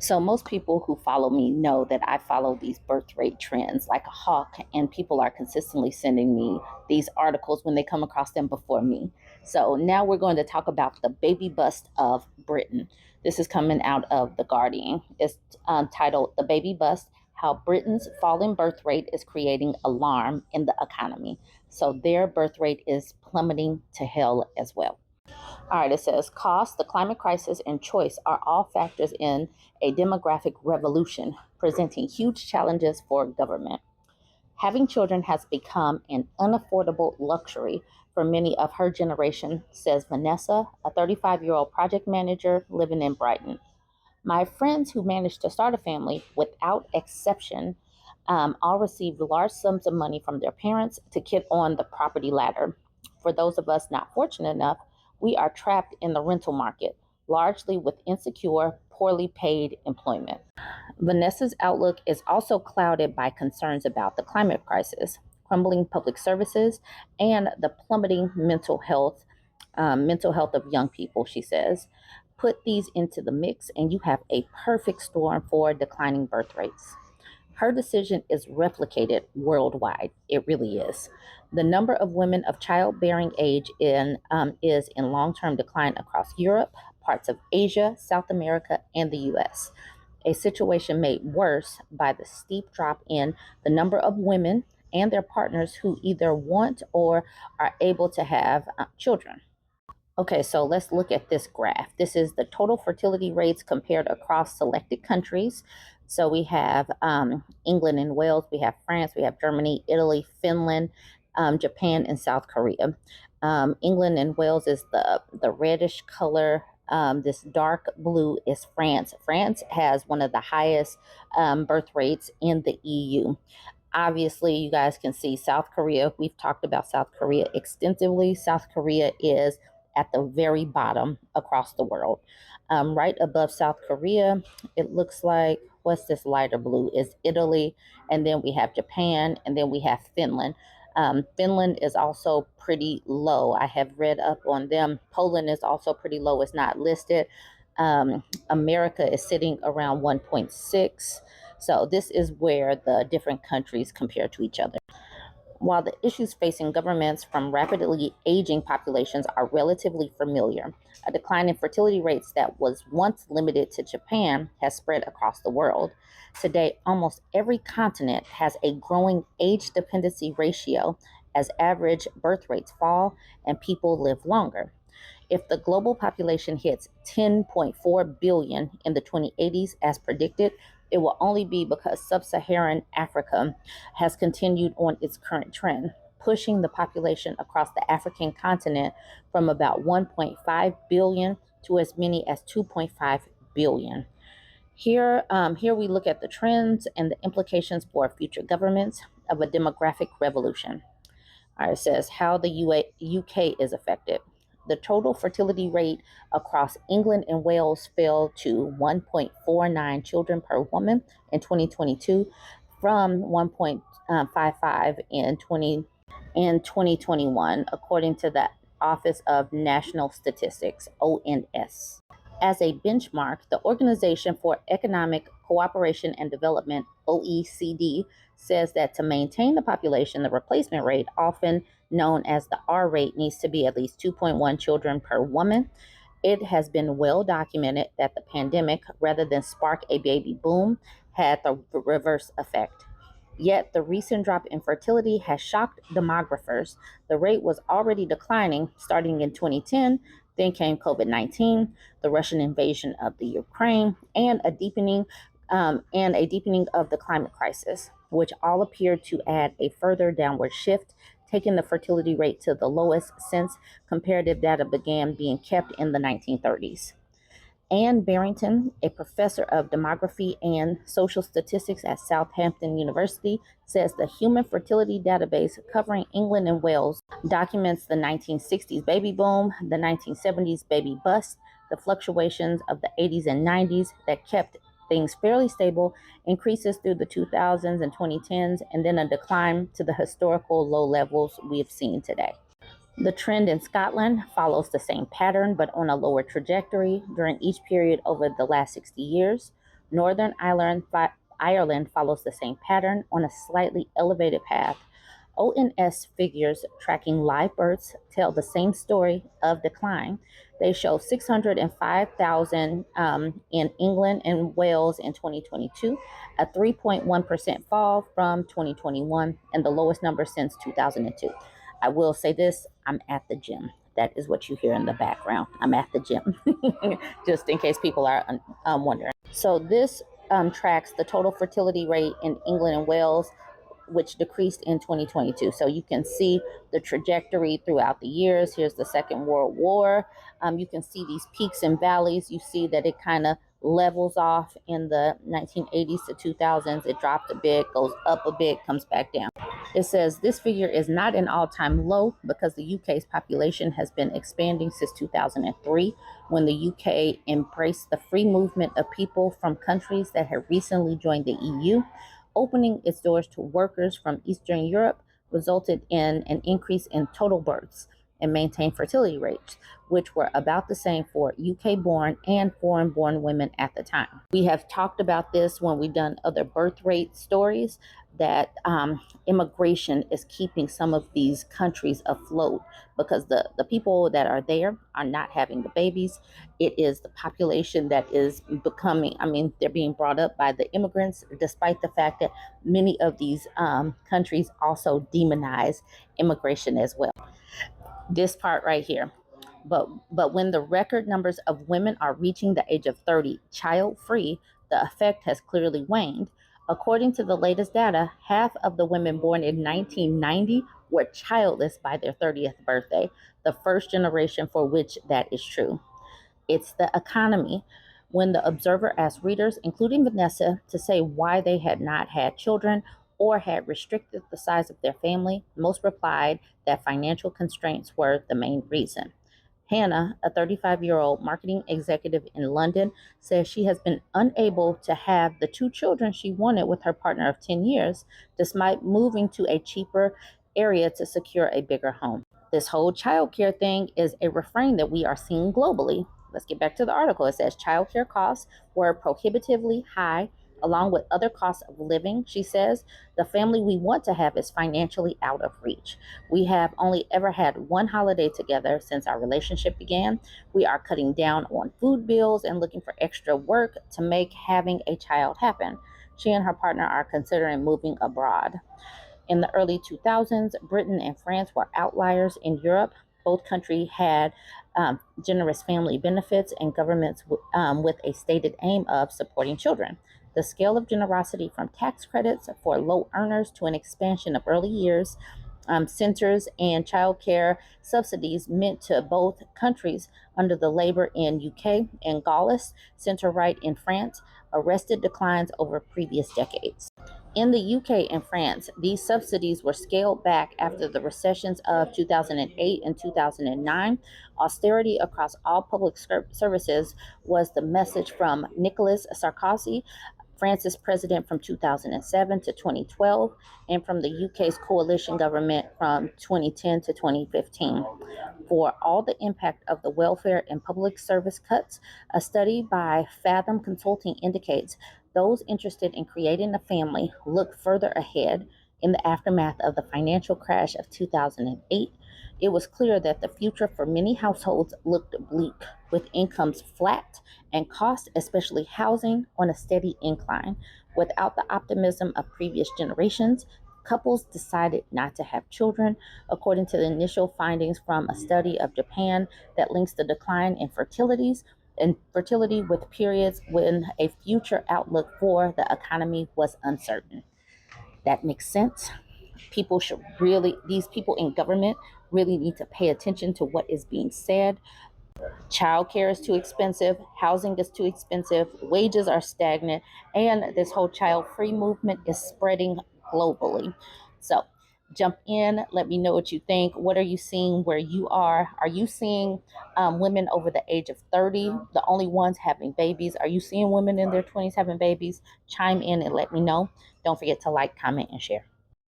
So most people who follow me know that I follow these birth rate trends like a hawk, and people are consistently sending me these articles when they come across them before me. So now we're going to talk about the baby bust of Britain. This is coming out of The Guardian. It's titled "The Baby Bust: How Britain's Falling Birth Rate is Creating Alarm in the Economy." So their birth rate is plummeting to hell as well. All right, it says cost, the climate crisis, and choice are all factors in a demographic revolution, presenting huge challenges for government. Having children has become an unaffordable luxury for many of her generation, says Vanessa, a 35-year-old project manager living in Brighton. My friends who managed to start a family, without exception, all received large sums of money from their parents to get on the property ladder. For those of us not fortunate enough, we are trapped in the rental market, largely with insecure, poorly paid employment. Vanessa's outlook is also clouded by concerns about the climate crisis, crumbling public services, and the plummeting mental health of young people, she says. Put these into the mix, and you have a perfect storm for declining birth rates. Her decision is replicated worldwide. It really is. The number of women of childbearing age is in long term decline across Europe, parts of Asia, South America, and the US. A situation made worse by the steep drop in the number of women and their partners who either want or are able to have children. Okay, so let's look at this graph. This is the total fertility rates compared across selected countries. So we have England and Wales, we have France, we have Germany, Italy, Finland, Japan, and South Korea. England and Wales is the reddish color. This dark blue is France. France has one of the highest birth rates in the EU. Obviously, you guys can see South Korea. We've talked about South Korea extensively. South Korea is at the very bottom across the world. Right above South Korea, it looks like, what's this lighter blue, is Italy. And then we have Japan, and then we have Finland. Finland is also pretty low. I have read up on them. Poland is also pretty low. It's not listed. America is sitting around 1.6. So this is where the different countries compare to each other. While the issues facing governments from rapidly aging populations are relatively familiar, a decline in fertility rates that was once limited to Japan has spread across the world. Today, almost every continent has a growing age dependency ratio as average birth rates fall and people live longer. If the global population hits 10.4 billion in the 2080s as predicted, it will only be because sub-Saharan Africa has continued on its current trend, pushing the population across the African continent from about 1.5 billion to as many as 2.5 billion. Here we look at the trends and the implications for future governments of a demographic revolution. All right, it says how the UK is affected. The total fertility rate across England and Wales fell to 1.49 children per woman in 2022 from 1.55 in 2021, according to the Office of National Statistics, ONS. As a benchmark, the Organization for Economic Cooperation and Development, OECD, says that to maintain the population, the replacement rate, often known as the R rate, needs to be at least 2.1 children per woman. It has been well documented that the pandemic, rather than spark a baby boom, had the reverse effect. Yet the recent drop in fertility has shocked demographers. The rate was already declining starting in 2010. Then came COVID-19, the Russian invasion of the Ukraine, and a deepening of the climate crisis, which all appeared to add a further downward shift, taking the fertility rate to the lowest since comparative data began being kept in the 1930s. Anne Barrington, a professor of demography and social statistics at Southampton University, says the Human Fertility Database covering England and Wales documents the 1960s baby boom, the 1970s baby bust, the fluctuations of the 80s and 90s that kept things fairly stable, increases through the 2000s and 2010s, and then a decline to the historical low levels we have seen today. The trend in Scotland follows the same pattern, but on a lower trajectory during each period over the last 60 years. Northern Ireland follows the same pattern on a slightly elevated path. ONS figures tracking live births tell the same story of decline. They show 605,000 in England and Wales in 2022, a 3.1% fall from 2021, and the lowest number since 2002. I will say this, I'm at the gym. That is what you hear in the background. I'm at the gym, just in case people are wondering. So this tracks the total fertility rate in England and Wales, which decreased in 2022. So you can see the trajectory throughout the years. Here's the Second World War. You can see these peaks and valleys. You see that it kind of levels off in the 1980s to 2000s. It dropped a bit, goes up a bit, comes back down. It says this figure is not an all-time low because the UK's population has been expanding since 2003, when the UK embraced the free movement of people from countries that had recently joined the EU. Opening its doors to workers from Eastern Europe resulted in an increase in total births and maintained fertility rates, which were about the same for UK-born and foreign-born women at the time. We have talked about this when we've done other birth rate stories, that immigration is keeping some of these countries afloat because the people that are there are not having the babies. It is the population that is becoming, they're being brought up by the immigrants, despite the fact that many of these countries also demonize immigration as well. This part right here. But when the record numbers of women are reaching the age of 30 child-free, the effect has clearly waned. According to the latest data, half of the women born in 1990 were childless by their 30th birthday, the first generation for which that is true. It's the economy. When the Observer asked readers, including Vanessa, to say why they had not had children or had restricted the size of their family, most replied that financial constraints were the main reason. Hannah, a 35-year-old marketing executive in London, says she has been unable to have the 2 children she wanted with her partner of 10 years, despite moving to a cheaper area to secure a bigger home. This whole childcare thing is a refrain that we are seeing globally. Let's get back to the article. It says childcare costs were prohibitively high, along with other costs of living. She says, the family we want to have is financially out of reach. We have only ever had one holiday together since our relationship began. We are cutting down on food bills and looking for extra work to make having a child happen. She and her partner are considering moving abroad. In the early 2000s, Britain and France were outliers in Europe. Both countries had generous family benefits and governments with a stated aim of supporting children. The scale of generosity, from tax credits for low earners to an expansion of early years centers and childcare subsidies, meant to both countries under the Labour in UK and Gaullist centre-right in France, arrested declines over previous decades. In the UK and France, these subsidies were scaled back after the recessions of 2008 and 2009. Austerity across all public services was the message from Nicolas Sarkozy, France's president from 2007 to 2012, and from the UK's coalition government from 2010 to 2015. For all the impact of the welfare and public service cuts, a study by Fathom Consulting indicates those interested in creating a family look further ahead. In the aftermath of the financial crash of 2008, it was clear that the future for many households looked bleak, with incomes flat and costs, especially housing, on a steady incline. Without the optimism of previous generations, couples decided not to have children, according to the initial findings from a study of Japan that links the decline in fertility with periods when a future outlook for the economy was uncertain. That makes sense. These people in government really need to pay attention to what is being said. Childcare is too expensive, housing is too expensive, wages are stagnant, and this whole child-free movement is spreading globally. So jump in, let me know what you think. What are you seeing where you are? Are you seeing women over the age of 30, the only ones having babies? Are you seeing women in their 20s having babies? Chime in and let me know. Don't forget to like, comment, and share.